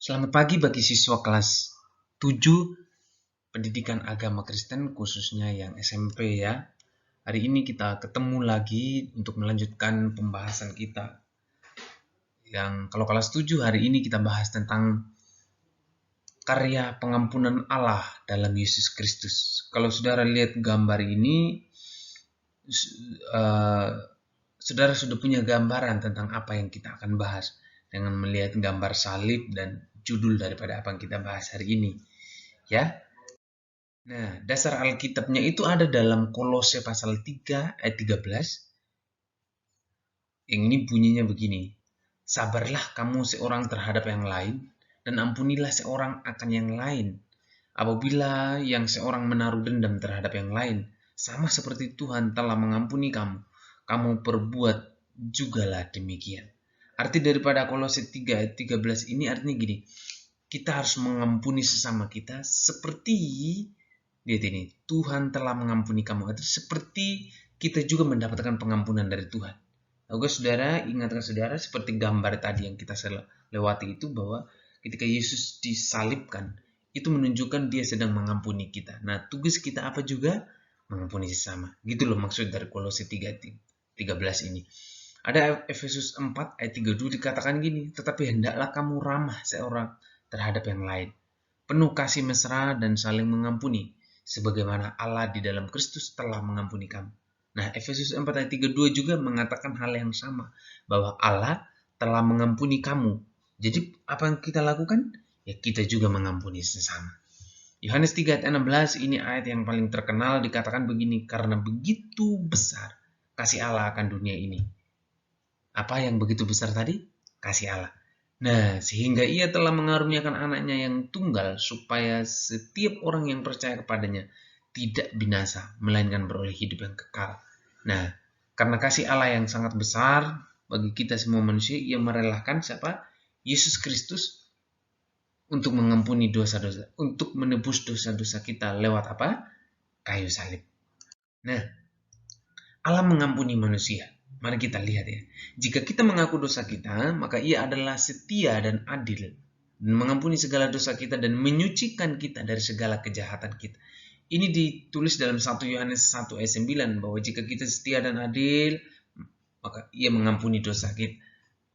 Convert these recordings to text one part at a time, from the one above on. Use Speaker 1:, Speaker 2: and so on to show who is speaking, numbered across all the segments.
Speaker 1: Selamat pagi bagi siswa kelas 7 Pendidikan Agama Kristen khususnya yang SMP ya. Hari ini kita ketemu lagi untuk melanjutkan pembahasan kita. Yang kalau kelas 7 hari ini kita bahas tentang karya pengampunan Allah dalam Yesus Kristus. Kalau saudara lihat gambar ini, uh, saudara sudah punya gambaran tentang apa yang kita akan bahas dengan melihat gambar salib dan judul daripada apa yang kita bahas hari ini. Ya. Nah, dasar Alkitabnya itu ada dalam Kolose pasal 3 ayat 13. Yang ini bunyinya begini. Sabarlah kamu seorang terhadap yang lain, dan ampunilah seorang akan yang lain. Apabila yang seorang menaruh dendam terhadap yang lain, sama seperti Tuhan telah mengampuni kamu, kamu perbuat jugalah demikian. Arti daripada Kolose 3 ayat 13 ini artinya gini. Kita harus mengampuni sesama kita seperti lihat ini, Tuhan telah mengampuni kamu. Itu seperti kita juga mendapatkan pengampunan dari Tuhan. Oke saudara, ingatkan saudara seperti gambar tadi yang kita lewati itu bahwa ketika Yesus disalibkan, itu menunjukkan dia sedang mengampuni kita. Nah, tugas kita apa juga? Mengampuni sesama. Gitu loh maksud dari Kolose 3:13 ini. Ada Efesus 4 ayat 32 dikatakan gini, tetapi hendaklah kamu ramah seorang terhadap yang lain. Penuh kasih mesra dan saling mengampuni, sebagaimana Allah di dalam Kristus telah mengampuni kamu. Nah, Efesus 4 ayat 32 juga mengatakan hal yang sama, bahwa Allah telah mengampuni kamu. Jadi, apa yang kita lakukan? Ya, kita juga mengampuni sesama. Yohanes 3 ayat 16, ini ayat yang paling terkenal, dikatakan begini, karena begitu besar kasih Allah akan dunia ini. Apa yang begitu besar tadi? Kasih Allah. Nah, sehingga ia telah mengaruniakan anaknya yang tunggal supaya setiap orang yang percaya kepadanya tidak binasa, melainkan beroleh hidup yang kekal. Nah, karena kasih Allah yang sangat besar bagi kita semua manusia, ia merelakan siapa? Yesus Kristus untuk mengampuni dosa-dosa, untuk menebus dosa-dosa kita lewat apa? Kayu salib. Nah, Allah mengampuni manusia. Mari kita lihat ya. Jika kita mengaku dosa kita, maka ia adalah setia dan adil. Dan mengampuni segala dosa kita dan menyucikan kita dari segala kejahatan kita. Ini ditulis dalam 1 Yohanes 1 ayat 9 bahwa jika kita setia dan adil, maka ia mengampuni dosa kita.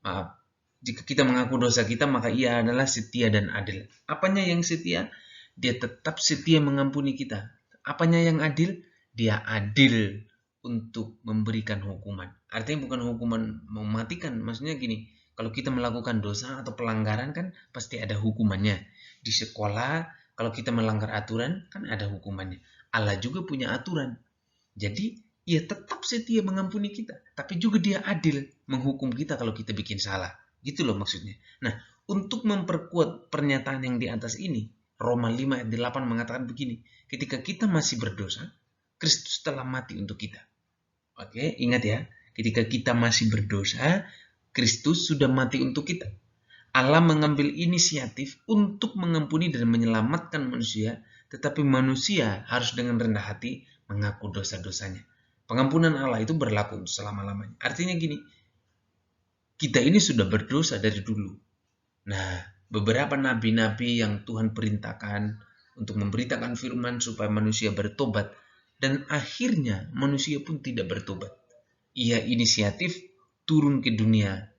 Speaker 1: Maaf. Jika kita mengaku dosa kita, maka ia adalah setia dan adil. Apanya yang setia? Dia tetap setia mengampuni kita. Apanya yang adil? Dia adil untuk memberikan hukuman. Artinya bukan hukuman mematikan. Maksudnya gini, kalau kita melakukan dosa atau pelanggaran kan pasti ada hukumannya. Di sekolah, kalau kita melanggar aturan kan ada hukumannya. Allah juga punya aturan. Jadi, ia tetap setia mengampuni kita. Tapi juga dia adil menghukum kita kalau kita bikin salah. Gitu loh maksudnya. Nah, untuk memperkuat pernyataan yang di atas ini, Roma 5 ayat 8 mengatakan begini. Ketika kita masih berdosa, Kristus telah mati untuk kita. Oke, ingat ya. Ketika kita masih berdosa, Kristus sudah mati untuk kita. Allah mengambil inisiatif untuk mengampuni dan menyelamatkan manusia, tetapi manusia harus dengan rendah hati mengaku dosa-dosanya. Pengampunan Allah itu berlaku selama-lamanya. Artinya gini, kita ini sudah berdosa dari dulu. Nah, beberapa nabi-nabi yang Tuhan perintahkan untuk memberitakan firman supaya manusia bertobat, dan akhirnya manusia pun tidak bertobat. Ia inisiatif turun ke dunia,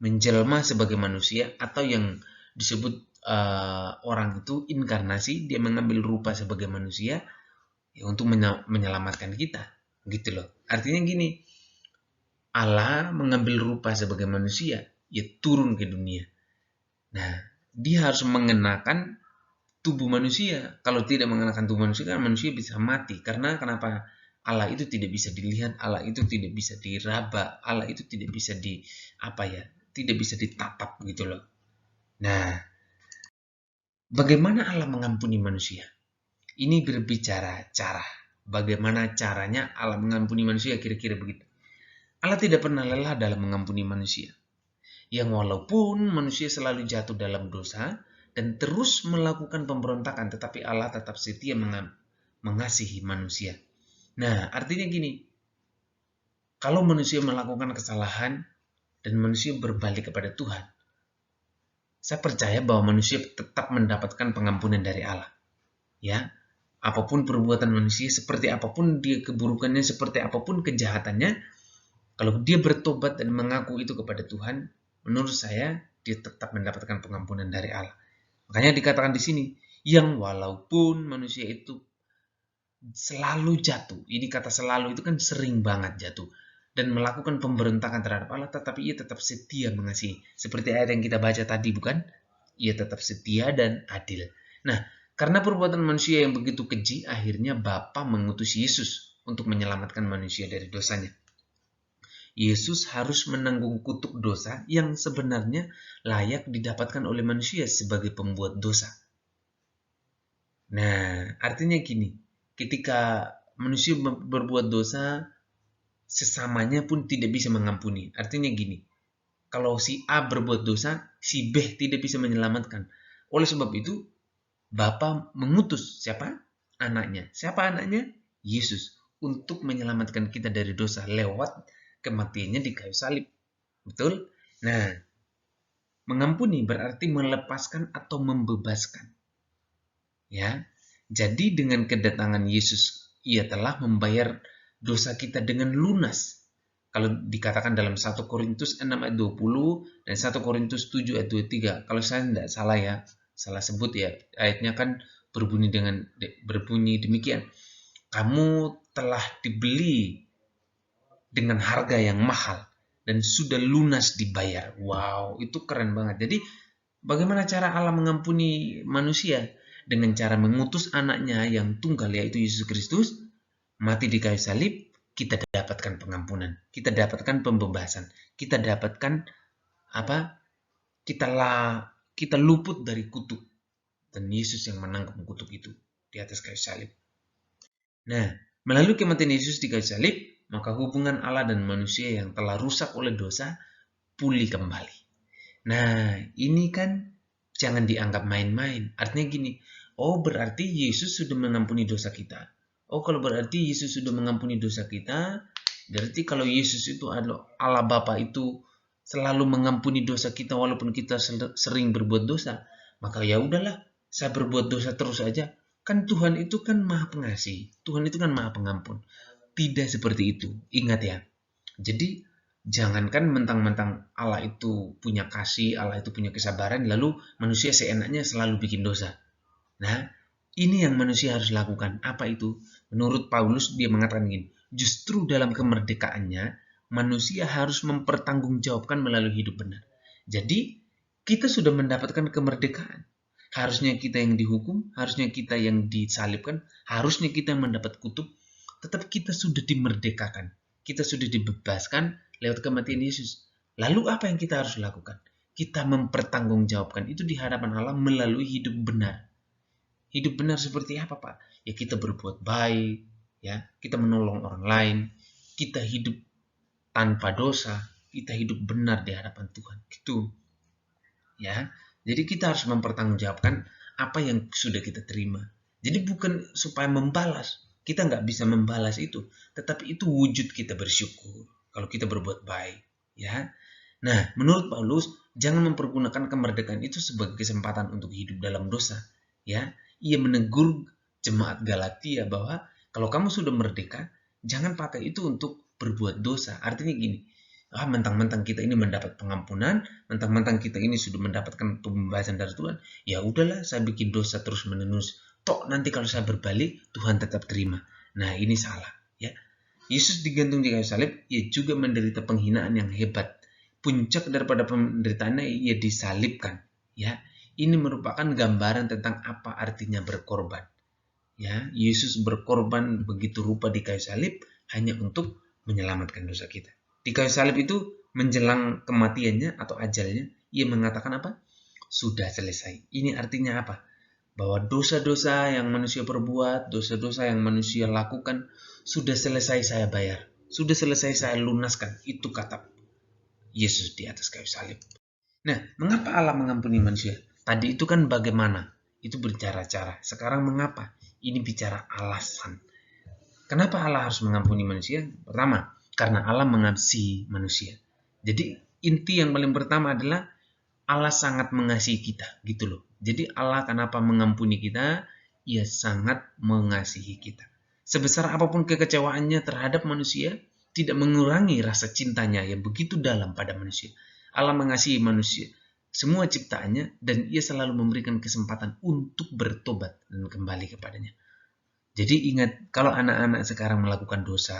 Speaker 1: menjelma sebagai manusia, atau yang disebut orang itu inkarnasi, dia mengambil rupa sebagai manusia ya, untuk menyelamatkan kita. Gitu loh. Artinya gini, Allah mengambil rupa sebagai manusia, ya turun ke dunia. Nah, dia harus mengenakan tubuh manusia. Kalau tidak mengenakan tubuh manusia, kan manusia bisa mati. Karena kenapa? Allah itu tidak bisa dilihat, Allah itu tidak bisa diraba, Allah itu tidak bisa tidak bisa ditatap gitu loh. Nah, bagaimana Allah mengampuni manusia? Ini berbicara cara. Bagaimana caranya Allah mengampuni manusia, kira-kira begitu. Allah tidak pernah lelah dalam mengampuni manusia. Yang walaupun manusia selalu jatuh dalam dosa dan terus melakukan pemberontakan, tetapi Allah tetap setia mengasihi manusia. Nah, artinya gini, kalau manusia melakukan kesalahan dan manusia berbalik kepada Tuhan, Saya percaya bahwa manusia tetap mendapatkan pengampunan dari Allah. Ya, apapun perbuatan manusia, seperti apapun dia keburukannya, seperti apapun kejahatannya, kalau dia bertobat dan mengaku itu kepada Tuhan, menurut saya dia tetap mendapatkan pengampunan dari Allah. Makanya dikatakan di sini, yang walaupun manusia itu selalu jatuh, ini kata selalu itu kan sering banget jatuh, dan melakukan pemberontakan terhadap Allah, tetapi ia tetap setia mengasihi. Seperti ayat yang kita baca tadi, bukan? Ia tetap setia dan adil. Nah, karena perbuatan manusia yang begitu keji, akhirnya Bapa mengutus Yesus untuk menyelamatkan manusia dari dosanya. Yesus harus menanggung kutuk dosa yang sebenarnya layak didapatkan oleh manusia sebagai pembuat dosa. Nah, artinya gini, ketika manusia berbuat dosa, sesamanya pun tidak bisa mengampuni. Artinya gini, kalau si A berbuat dosa, si B tidak bisa menyelamatkan. Oleh sebab itu, Bapa mengutus siapa? Anaknya. Siapa anaknya? Yesus. Untuk menyelamatkan kita dari dosa lewat kematiannya di kayu salib. Betul? Nah, mengampuni berarti melepaskan atau membebaskan. Ya. Jadi dengan kedatangan Yesus, ia telah membayar dosa kita dengan lunas. Kalau dikatakan dalam 1 Korintus 6 ayat 20 dan 1 Korintus 7 ayat 23. Kalau saya tidak salah ya, salah sebut ya, ayatnya kan berbunyi demikian. Kamu telah dibeli dengan harga yang mahal dan sudah lunas dibayar. Wow, itu keren banget. Jadi bagaimana cara Allah mengampuni manusia? Dengan cara mengutus anaknya yang tunggal, yaitu Yesus Kristus, mati di kayu salib, kita dapatkan pengampunan, kita dapatkan pembebasan, kita dapatkan apa? Kita luput dari kutuk, dan Yesus yang menanggung kutuk itu di atas kayu salib. Nah, melalui kematian Yesus di kayu salib, maka hubungan Allah dan manusia yang telah rusak oleh dosa pulih kembali. Nah, ini kan jangan dianggap main-main. Artinya gini, oh berarti Yesus sudah mengampuni dosa kita. Oh, kalau berarti Yesus sudah mengampuni dosa kita, berarti kalau Yesus itu adalah Allah Bapa itu selalu mengampuni dosa kita walaupun kita sering berbuat dosa, maka ya udahlah, saya berbuat dosa terus aja. Kan Tuhan itu kan Maha Pengasih. Tuhan itu kan Maha Pengampun. Tidak seperti itu. Ingat ya. Jadi jangankan mentang-mentang Allah itu punya kasih, Allah itu punya kesabaran, lalu manusia seenaknya selalu bikin dosa. Nah, ini yang manusia harus lakukan. Apa itu? Menurut Paulus, dia mengatakan gini, justru dalam kemerdekaannya, manusia harus mempertanggungjawabkan melalui hidup benar. Jadi, kita sudah mendapatkan kemerdekaan. Harusnya kita yang dihukum, harusnya kita yang disalibkan, harusnya kita yang mendapat kutuk, tetapi kita sudah dimerdekakan. Kita sudah dibebaskan lewat kematian Yesus. Lalu apa yang kita harus lakukan? Kita mempertanggungjawabkan itu di hadapan Allah melalui hidup benar. Hidup benar seperti apa, Pak? Ya kita berbuat baik, ya, kita menolong orang lain, kita hidup tanpa dosa, kita hidup benar di hadapan Tuhan. Gitu. Ya. Jadi kita harus mempertanggungjawabkan apa yang sudah kita terima. Jadi bukan supaya membalas. Kita nggak bisa membalas itu, tetapi itu wujud kita bersyukur kalau kita berbuat baik, ya. Nah, menurut Paulus, jangan mempergunakan kemerdekaan itu sebagai kesempatan untuk hidup dalam dosa, ya. Ia menegur jemaat Galatia bahwa kalau kamu sudah merdeka, jangan pakai itu untuk berbuat dosa. Artinya gini, mentang-mentang kita ini mendapat pengampunan, mentang-mentang kita ini sudah mendapatkan pembebasan dari Tuhan, ya udahlah saya bikin dosa terus-menerus. Tok nanti kalau saya berbalik, Tuhan tetap terima. Nah, ini salah, ya. Yesus digantung di kayu salib, ia juga menderita penghinaan yang hebat. Puncak daripada penderitaannya, ia disalibkan, ya. Ini merupakan gambaran tentang apa artinya berkorban. Ya, Yesus berkorban begitu rupa di kayu salib hanya untuk menyelamatkan dosa kita. Di kayu salib itu menjelang kematiannya atau ajalnya, ia mengatakan apa? Sudah selesai. Ini artinya apa? Bahwa dosa-dosa yang manusia perbuat, dosa-dosa yang manusia lakukan, sudah selesai saya bayar. Sudah selesai saya lunaskan. Itu kata Yesus di atas kayu salib. Nah, mengapa Allah mengampuni manusia? Tadi itu kan bagaimana? Itu bercara-cara. Sekarang mengapa? Ini bicara alasan. Kenapa Allah harus mengampuni manusia? Pertama, karena Allah mengasihi manusia. Jadi inti yang paling pertama adalah Allah sangat mengasihi kita, gitu loh. Jadi Allah kenapa mengampuni kita? Ia sangat mengasihi kita. Sebesar apapun kekecewaannya terhadap manusia, tidak mengurangi rasa cintanya yang begitu dalam pada manusia. Allah mengasihi manusia, semua ciptaannya, dan ia selalu memberikan kesempatan untuk bertobat dan kembali kepadanya. Jadi ingat, kalau anak-anak sekarang melakukan dosa,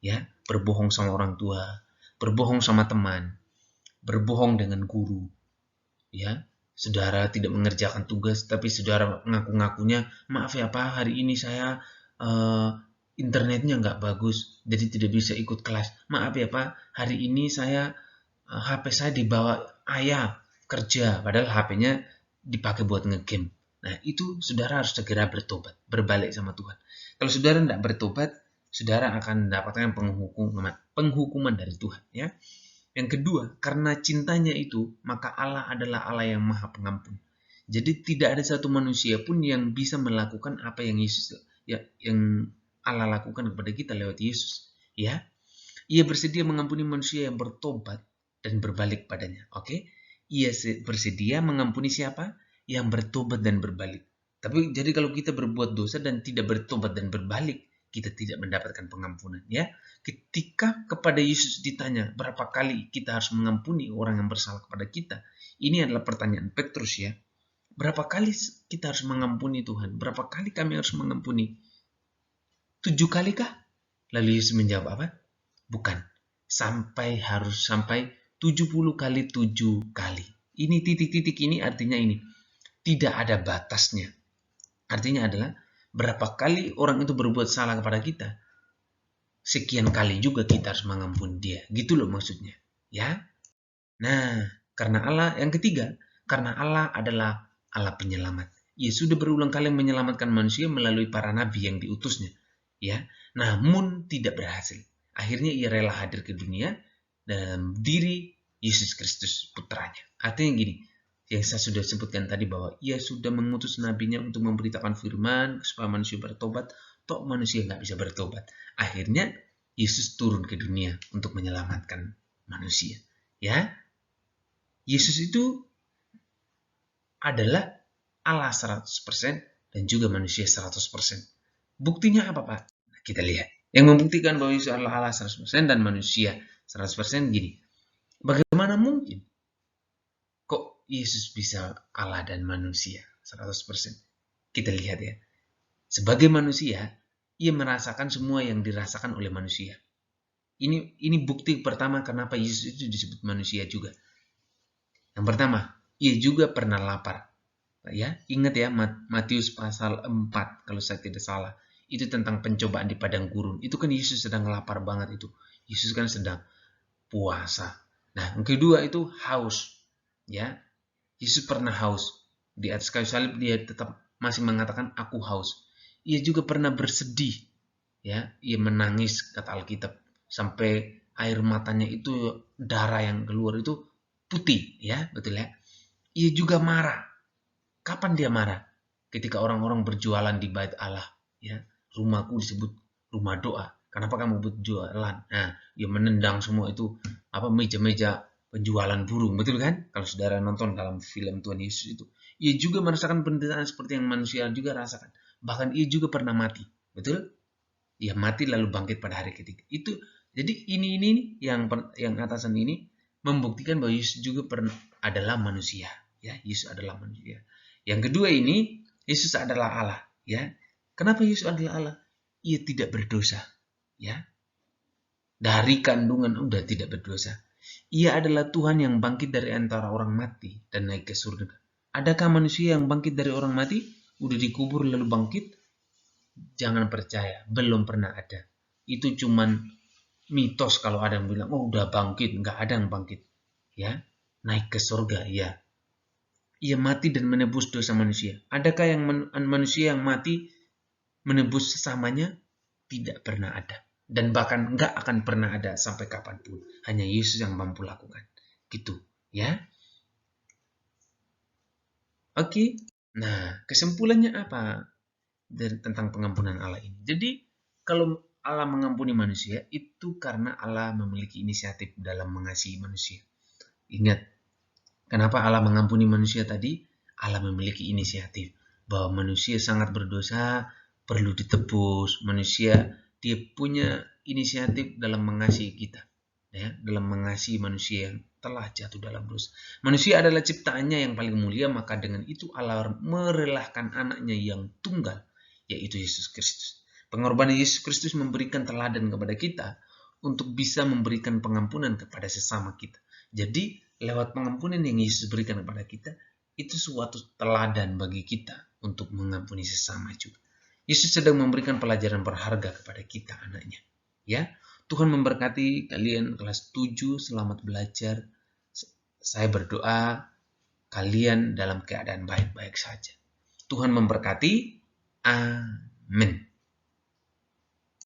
Speaker 1: ya, berbohong sama orang tua, berbohong sama teman, berbohong dengan guru, ya, saudara tidak mengerjakan tugas, tapi saudara ngaku-ngakunya, maaf ya Pak, hari ini saya internetnya nggak bagus, jadi tidak bisa ikut kelas. Maaf ya Pak, hari ini saya HP saya dibawa ayah kerja, padahal HP-nya dipakai buat ngegame. Nah, itu saudara harus segera bertobat, berbalik sama Tuhan. Kalau saudara tidak bertobat, saudara akan mendapatkan penghukuman dari Tuhan, ya. Yang kedua, karena cintanya itu, maka Allah adalah Allah yang Maha Pengampun. Jadi tidak ada satu manusia pun yang bisa melakukan apa yang Yesus, ya, yang Allah lakukan kepada kita lewat Yesus, ya. Ia bersedia mengampuni manusia yang bertobat dan berbalik padanya. Oke? Ia bersedia mengampuni siapa? Yang bertobat dan berbalik. Tapi jadi kalau kita berbuat dosa dan tidak bertobat dan berbalik, kita tidak mendapatkan pengampunan, ya. Ketika kepada Yesus ditanya berapa kali kita harus mengampuni orang yang bersalah kepada kita, ini adalah pertanyaan Petrus, ya. Berapa kali kita harus mengampuni Tuhan? Berapa kali kami harus mengampuni? 7 kali kah? Lalu Yesus menjawab apa? Bukan. Harus sampai 70 kali 7 kali. Ini titik-titik ini artinya ini. Tidak ada batasnya. Artinya adalah berapa kali orang itu berbuat salah kepada kita, sekian kali juga kita harus mengampuni dia. Gitu loh maksudnya. Ya. Nah, karena Allah, yang ketiga, karena Allah adalah Allah penyelamat. Ia sudah berulang kali menyelamatkan manusia melalui para nabi yang diutusnya. Ya, namun tidak berhasil. Akhirnya ia rela hadir ke dunia dalam diri Yesus Kristus putranya. Artinya gini, yang saya sudah sebutkan tadi bahwa ia sudah mengutus nabinya untuk memberitakan firman supaya manusia bertobat, toh manusia nggak bisa bertobat. Akhirnya Yesus turun ke dunia untuk menyelamatkan manusia. Ya, Yesus itu adalah Allah 100% dan juga manusia 100%. Buktinya apa, Pak? Kita lihat. Yang membuktikan bahwa Yesus adalah Allah 100% dan manusia 100% gini. Bagaimana mungkin kok Yesus bisa Allah dan manusia 100%? Kita lihat ya. Sebagai manusia, ia merasakan semua yang dirasakan oleh manusia. Ini bukti pertama kenapa Yesus itu disebut manusia juga. Yang pertama, ia juga pernah lapar. Ya, ingat ya, Matius pasal 4 kalau saya tidak salah. Itu tentang pencobaan di padang gurun. Itu kan Yesus sedang lapar banget itu. Yesus kan sedang puasa. Nah, yang kedua itu haus. Ya, Yesus pernah haus. Di atas kayu salib dia tetap masih mengatakan aku haus. Ia juga pernah bersedih. Ya, ia menangis kata Alkitab sampai air matanya itu darah yang keluar itu putih, ya, betul ya. Ia juga marah. Kapan dia marah? Ketika orang-orang berjualan di bait Allah, ya. Rumahku disebut rumah doa. Kenapa kamu berjualan? Nah, dia menendang semua itu meja-meja penjualan burung, betul kan? Kalau saudara nonton dalam film Tuhan Yesus itu, ia juga merasakan penderitaan seperti yang manusia juga rasakan. Bahkan ia juga pernah mati, betul? Ia mati lalu bangkit pada hari ketiga. Itu jadi ini yang atasan ini membuktikan bahwa Yesus juga adalah manusia, ya. Yesus adalah manusia. Yang kedua ini, Yesus adalah Allah, ya. Kenapa Yesus adalah Allah? Ia tidak berdosa, ya. Dari kandungan udah tidak berdosa. Ia adalah Tuhan yang bangkit dari antara orang mati dan naik ke surga. Adakah manusia yang bangkit dari orang mati? Udah dikubur lalu bangkit? Jangan percaya, belum pernah ada. Itu cuman mitos kalau ada yang bilang, oh udah bangkit. Nggak ada yang bangkit, ya. Naik ke surga, ya. Ia mati dan menebus dosa manusia. Adakah yang manusia yang mati menebus sesamanya? Tidak pernah ada. Dan bahkan nggak akan pernah ada sampai kapanpun. Hanya Yesus yang mampu lakukan. Gitu, ya. Oke. Nah, kesimpulannya apa tentang pengampunan Allah ini? Jadi, kalau Allah mengampuni manusia, itu karena Allah memiliki inisiatif dalam mengasihi manusia. Ingat, Kenapa Allah mengampuni manusia tadi? Allah memiliki inisiatif bahwa manusia sangat berdosa, perlu ditebus. Manusia dia punya inisiatif dalam mengasihi kita, ya, dalam mengasihi manusia yang telah jatuh dalam dosa. Manusia adalah ciptaannya yang paling mulia, maka dengan itu Allah merelahkan anaknya yang tunggal, yaitu Yesus Kristus. Pengorbanan Yesus Kristus memberikan teladan kepada kita untuk bisa memberikan pengampunan kepada sesama kita. Jadi, lewat pengampunan yang Yesus berikan kepada kita, itu suatu teladan bagi kita untuk mengampuni sesama juga. Yesus sedang memberikan pelajaran berharga kepada kita, anaknya. Ya, Tuhan memberkati kalian kelas 7, selamat belajar. Saya berdoa kalian dalam keadaan baik-baik saja. Tuhan memberkati. Amin.